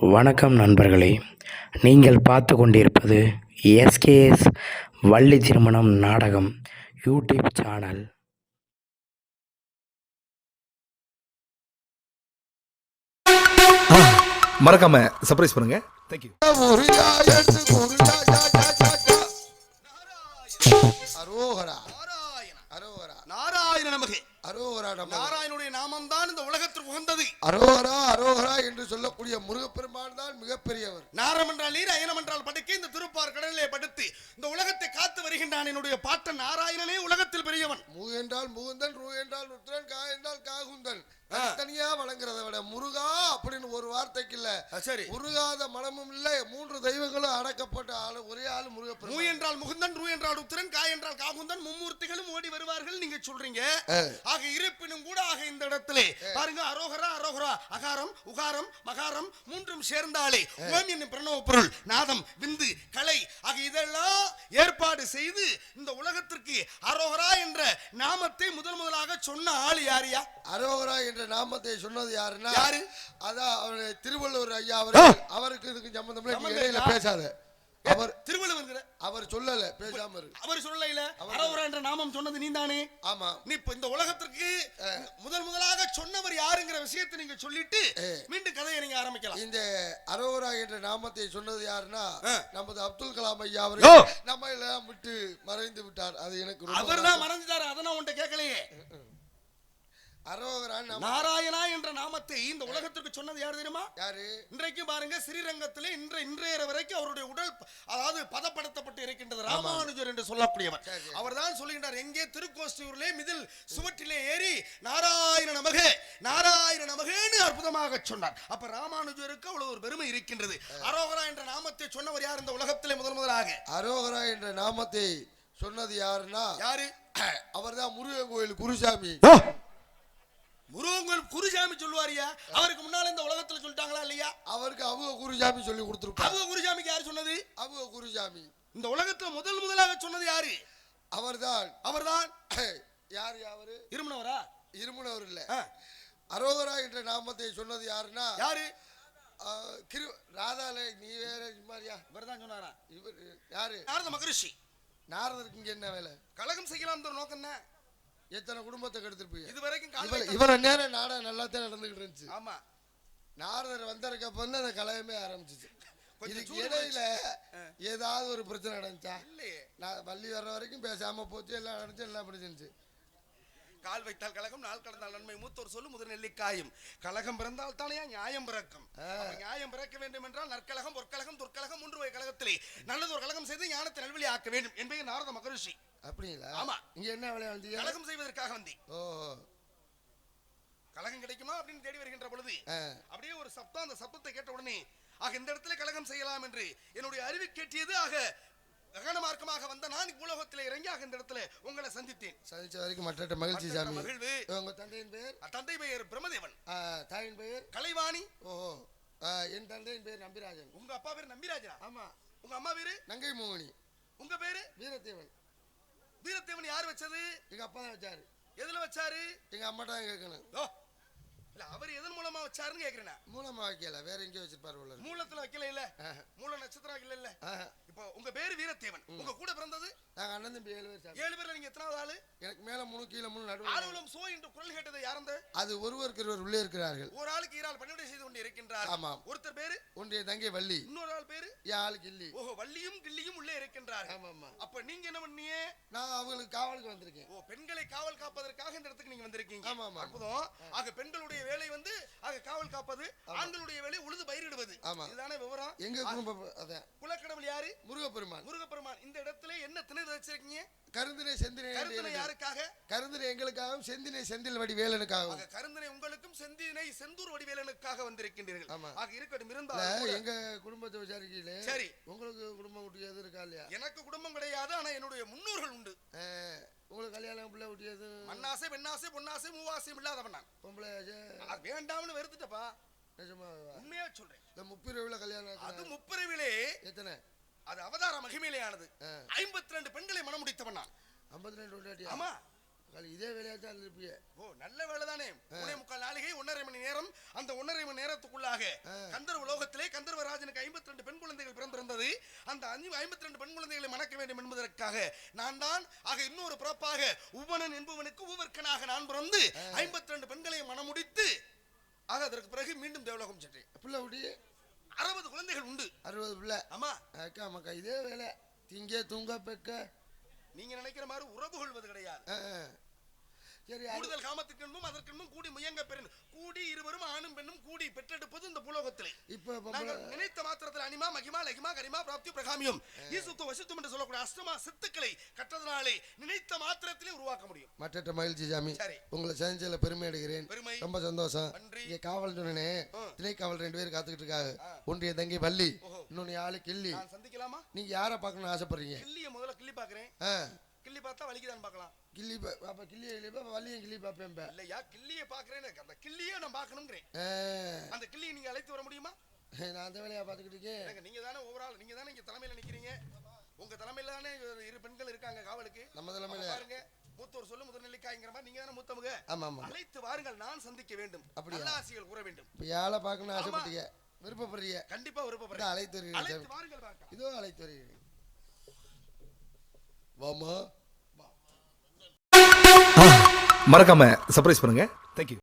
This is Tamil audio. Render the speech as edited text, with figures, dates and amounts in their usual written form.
வணக்கம் நண்பர்களே, நீங்கள் பார்த்து கொண்டிருப்பது எஸ்கேஎஸ் வள்ளி திருமணம் நாடகம் யூடியூப் சேனல். மறக்காம சர்ப்ரைஸ் பண்ணுங்க. தேங்க்யூ. நாராயண நமகே. நாராயணனுடைய நாமம் தான் இந்த உலகத்திற்கு உகந்தது. அரோகரா அரோகரா என்று சொல்லக்கூடிய முருகப்பெருமான் தான் மிகப்பெரியவர். நாரம் என்றால் நீர், அயனம் என்றால் படுக்கை. இந்த திருப்பார் கடலிலே படுத்து இந்த உலகத்தை காத்து வருகின்றான் என்னுடைய பாட்டன் நாராயணனே உலகத்தில் பெரியவன். மு என்றால் முகுந்தன், ரு என்றால் ருத்ரன், கா என்றால் காகுந்தன். தனியா வழங்குறத விட முருகா அப்படின்னு ஒரு வார்த்தைக்கு இல்ல, சரி, முருகாத மனமும் இல்லை, மூன்று தெய்வங்களும் அடக்கப்பட்ட ஆளு ஒரே ஆளு முருகப்பெருமான். மு என்றால் முகுந்தன், ரு என்றால் ருத்ரன், கா என்றால் காகுந்தன், மும்மூர்த்திகளும் ஓடி வருவார்கள் நீங்க சொல்றீங்க. ஆக இருப்பினும் கூட ஆக இந்த இடத்திலே பாருங்க, அரோகரா அரோகரா, அகாரம் உகாரம் மகாரம் மூன்றும் சேர்ந்தாலே ஓம் என்னும் பிரணவ பொருள், நாதம் விந்து கலை ஆக இதெல்லாம் ஏற்பாடு செய்து இந்த உலகத்திற்கு அரோகரா என்ற நாமத்தை முதலாக சொன்ன ஆள் யாரியா? அரோகரா என்ற நாமத்தை சொன்னது யாருன்னா, யாரு? அதான் திருவள்ளுவர் ஐயா. அவருக்கு இதுக்கு சம்பந்தம் இடையில பேசாத. அவர் திருவள்ளுவர் அவர் சொல்லல, பேசாம இருக்கு. அவர் சொல்லல. அரோகரா என்ற நாமம் சொன்னது நீதானே? ஆமா. நீ இப்ப இந்த உலகத்திற்கு முதலாக சொன்னவர் யாருங்கிற விஷயத்தை நீங்க சொல்லிட்டு மீண்டும் கதையை நீங்க ஆரம்பிக்கலாம். இந்த அரோகரா என்ற நாமத்தை சொன்னது யாருன்னா, நமது அப்துல் கலாம் ஐயா அவர்கள் நம்ம எல்லாம் விட்டு மறைந்து விட்டார். அது எனக்கு அவர் தான் மறைஞ்சிட்டாரு. அதை நான் உன்கிட்ட கேட்கலையே. நாராயணா என்ற நாமத்தை இந்த உலகத்திற்கு சொன்னது யாரு தெரியுமா? யாரு? இன்றைக்கு பாருங்க, ஸ்ரீரங்கத்திலே இன்றைய வரைக்கும் அவருடைய உடல் அதாவது பதப்படுத்தப்பட்டு இருக்கின்றது ராமானுஜர் என்று சொல்லக்கூடியவர். அவர் தான் சொல்லுகின்றார், எங்கே திருக்கோஷ்டியூரிலே மிதில் சுவற்றிலே ஏறி நாராயண நமகே நாராயண நமகேன்னு அற்புதமாக சொன்னார். அப்ப ராமானுஜருக்கு அவ்வளவு ஒரு பெருமை இருக்கின்றது. அரோகரா என்ற நாமத்தை சொன்னவர் யார் இந்த உலகத்திலே முதலாக? அரோகரா என்ற நாமத்தை சொன்னது யாருன்னா, யாரு? அவர்தான் முருகன் கோயில் குருசாமி. முருகன் குருசாமி சொல்லுவாரியா? அவருக்கு முன்னால இந்த உலகத்துல சொல்லிட்டாங்களா இல்லையா? அவருக்கு அவங்க குருசாமி சொல்லி கொடுத்துருப்பாங்க. அவங்க குருசாமிக்கு யார் சொன்னது? அவங்க குருசாமி இந்த உலகத்துல முதலாக சொன்னது யாரு? அவர்தான். யாரு? அவரு இருமுனவரா? இருமுனவர் இல்ல. அரோகரா என்ற நாமத்தை சொன்னது யாருன்னா, யாரு? ராதால. நீ வேற மாதிரியா? இவர் தான் சொன்னாரா? இவர் யாரு? நாரத மகரிஷி. நாரதருக்கு இங்க என்ன வேலை? கலகம் செய்யலாம் நோக்கம் என்ன? எத்தனை குடும்பத்தை கெடுத்துருப்பீங்க இது வரைக்கும். இவர நேரம் நாடகம் நல்லா தான் நடந்துகிட்டு இருந்துச்சு. ஆமா, நாரதர் வந்ததுக்கு அப்புறம் அந்த கலகமே ஆரம்பிச்சிச்சு. இதுக்கு இடையில ஏதாவது ஒரு பிரச்சனை நடந்துச்சா? இல்லையே. நான் வள்ளி வர்ற வரைக்கும் பேசாம போச்சு, எல்லாம் நடந்துச்சு, எல்லாம் பிடிச்சிருந்துச்சு. கால் வைத்தால் கலகம், நாள் கடந்தால் நன்மை, மூத்தோர் சொல்லு முதல் நெல்லிக்காயும். கலகம் பிறந்தால் தானே நியாயம் பிறக்கும். நியாயம் பிறக்க வேண்டும் என்றால் நற்கலகம், பொற்கலகம், துர்க்கலகம், மூன்று வகை கலகத்திலே நல்லது ஒரு கலகம் செய்து ஞானத்தை நல்வழி ஆக்க வேண்டும் என்பது நாரத மகரிஷி. அப்படிங்களா? ஆமா. இங்க என்ன வேலையா வந்து? கலகம் செய்வதற்காக வந்தி. ஓ, கலகம் கிடைக்குமா அப்படின்னு தேடி வருகின்ற பொழுது அப்படியே ஒரு சப்தம், அந்த சப்தத்தை கேட்ட உடனே ஆக இந்த இடத்துல கலகம் செய்யலாம் என்று என்னுடைய அறிவு கேட்டியது. ஆக ககனமார்க்கமாக வந்த நான் பூலோகத்தில் இறங்கி ஆக இந்த இடத்துல உங்களை சந்தித்தேன். சந்திச்ச வரைக்கும் மற்ற மகிழ்ச்சி சாமி. மகிழ்வு. உங்க தந்தையின் பெயர்? தந்தை பெயர் பிரம்மதேவன். தாயின் பெயர் கலைவாணி. ஓஹோ. என் தந்தையின் பெயர் நம்பிராஜன். உங்க அப்பா பேர் நம்பிராஜா? ஆமா. உங்க அம்மா பேரு நங்கை மோகினி. உங்க பேரு? வீரத்தேவன். வீரத்தேவன் யார் வச்சது? எங்க அப்பா தான் வச்சாரு. எதுல வச்சாரு? எங்க அம்மா தான் கேட்கணும். அவர் எதன் மூலமா வச்சாருன்னு கேக்குறேன். மூலமா வைக்கல, வேற எங்கேயோ வச்சிருப்பாரு. மூலத்துல வைக்கல. இல்ல மூல நட்சத்திரம் இல்ல. இப்போ உங்க பேரு வீரத்தேவன். உங்க கூட பிறந்தது? நாங்க அண்ணன் தம்பி 7 பேர். 7 பேர்ல நீங்க எத்தனாவது ஆளு? எனக்கு மேல 3 கீழ 3 நடுவுல. ஆளும் சோ என்று குரல் கேட்டது யாரந்த? அது ஒருவருக்கு ஒருவர் உள்ளே இருக்கிறார்கள். ஒரு ஆளுக்கு ஈரால் பணிவிடை செய்து கொண்டு இருக்கின்றார். ஆமா. ஒருத்தர் பேரு ஒன்றிய தங்கை வள்ளி. இன்னொரு ஆள் பேரு யாழ் கிள்ளி. ஓஹோ, வள்ளியும் கிள்ளியும் உள்ளே இருக்கின்றார். ஆமா ஆமா. அப்ப நீங்க என்ன பண்ணீங்க? நான் அவங்களுக்கு காவலுக்கு வந்திருக்கேன். ஓ, பெண்களை காவல் காப்பதற்காக இந்த இடத்துக்கு நீங்க வந்திருக்கீங்க. ஆமா ஆமா. அற்புதம். ஆக பெண்களுடைய வேலை வந்து ஆக காவல் காப்பது, ஆண்களுடைய வேலை உழுது பயிரிடுவது. இதுதானே விவரம். எங்க குடும்பம் அத குலக்கடவுள் யாரு? முருகப்பெருமான். முருகப்பெருமான். இந்த இடத்துல என்ன திணை வச்சிருக்கீங்க? கருந்தினை செந்தினை. கருந்தினை யாருக்காக? கருந்தினை எங்களுக்காகவும், செந்தினை செந்தில் வடிவேலனுக்காகவும். கருந்தினை உங்களுக்கும், செந்தினை செந்தூர் வடிவேலனுக்காக வந்திருக்கின்றீர்கள். ஆக இருக்கட்டும். இருந்தாலும் எங்க குடும்பத்தை விசாரிக்கீங்களே. சரி, உங்களுக்கு குடும்பம் குட்டி எது இருக்கா இல்லையா? எனக்கு குடும்பம் கிடையாது, ஆனா என்னுடைய முன்னோர்கள் உண்டு. உங்களுக்கு கல்யாணம் பிள்ளை குட்டியது? மண்ணாசை, பெண்ணாசை, பொன்னாசை, மூவாசையும் இல்லாதவன் நான். பொம்பளை வேண்டாம்னு வெறுத்துட்டப்பா. உண்மையா சொல்றேன். இந்த முப்பிரவில கல்யாணம். அது முப்பிரவிலே எத்தனை? அது அவதார மகிமையிலே ஆனது. 52 பெண்களை மனம் முடித்தவன் நான். 52? ஆமா. இதே வேலையா தான் இருப்பிய. ஓ நல்ல வேலை தானே. 3.25 நாளிகை 1.5 மணி நேரம். அந்த 1.5 மணி நேரத்துக்குள்ளாக கந்தர்வ லோகத்திலே கந்தர்வராஜனுக்கு 52 பெண் குழந்தைகள் பிறந்திருந்தது. அந்த 52 பெண் குழந்தைகளை மணக்க வேண்டும் என்பதற்காக நான் தான் ஆக இன்னொரு பிறப்பாக உவனன் என்பவனுக்கு உவர்க்கனாக நான் பிறந்து 52 பெண்களை மணமுடித்து ஆக அதற்கு பிறகு மீண்டும் தேவலோகம் சென்றேன். பிள்ளை விடி 60 குழந்தைகள் உண்டு. 60 பிள்ளை. ஆமா அக்கா மக்கா இதே வேலை. திங்க தூங்க பெக்க. நீங்க நினைக்கிற மாதிரி உறவு கொள்வது கிடையாது. சரி கூடுதல் காமத்துக்கு என்பும் அதற்கு என்பும் கூடி முயங்க பெறும் கூடி இருவரும் ஆணும் பெண்ணும் கூடி பெற்றெடுப்பது இந்த பூலோகத்திலே. இப்ப நாங்கள் நினைத்த மாத்திரத்தில் அனிமா மகிமா லகிமா கரிமா பிராப்தி பிரகாமியம் ஈசுத்து வசித்தும் என்று சொல்லக்கூடிய அஷ்டமா சித்துக்களை கற்றதனாலே நினைத்த மாத்திரத்திலே உருவாக்க முடியும். மற்ற மகிழ்ச்சி சாமி. சரி. உங்களை சந்திச்சதுல பெருமை அடைகிறேன். பெருமை. ரொம்ப சந்தோஷம். நன்றி. இங்க காவல் சொன்னே திணை காவல் 2 பேர் காத்துக்கிட்டு இருக்காங்க. ஒன்றிய தங்கி வள்ளி, இன்னொன்னு ஆளு கிள்ளி. நான் சந்திக்கலாமா? நீங்க யாரை பார்க்கணும்னு ஆசைப்படுறீங்க? கிள்ளிய முதல்ல கிள்ளி பாக்குறேன். கிள்ளி பார்த்தா வலிக்குதான் பார்க்கலாம். கிள்ளி அப்ப கிள்ளிய வள்ளியும் கிள்ளி பார்ப்பேன். இல்லையா கிள்ளிய பாக்குறேன்னு அந்த கிள்ளியே நான் பார்க்கணும்ங்கிறேன். அந்த கிள்ளியை நீங்க அழைத்து வர முடியுமா? நான் அந்த வேலையா பார்த்துக்கிட்டு இருக்கேன். நீங்க தானே ஓவரால் நீங்க தானே இங்க தலைமையில நிக்கிறீங்க. உங்க தலைமையில தானே 2 பெண்கள் இருக்காங்க காவலுக்கு. நம்ம தலைமையில பாருங்க மூத்தோர் சொல்லு முதல் நெல்லிக்காய்ங்கிற மாதிரி நீங்க தானே மூத்தவங்க. ஆமா ஆமா. அழைத்து வாருங்கள், நான் சந்திக்க வேண்டும். அப்படியா? நல்ல ஆசைகள் கூற வேண்டும். இப்ப யாரை பார்க்கணும்னு ஆசைப்பட்டீங்க? விருப்பப்படுறீங்க? கண்டிப்பா விருப்பப்படுறேன். அழைத்து வருகிறேன். அழைத்து வாருங்கள் பார்க்கலாம். இதோ அழைத்து வருகிறேன். வாமா. மறக்காம சர்ப்ரைஸ் பண்ணுங்க. தேங்க்யூ.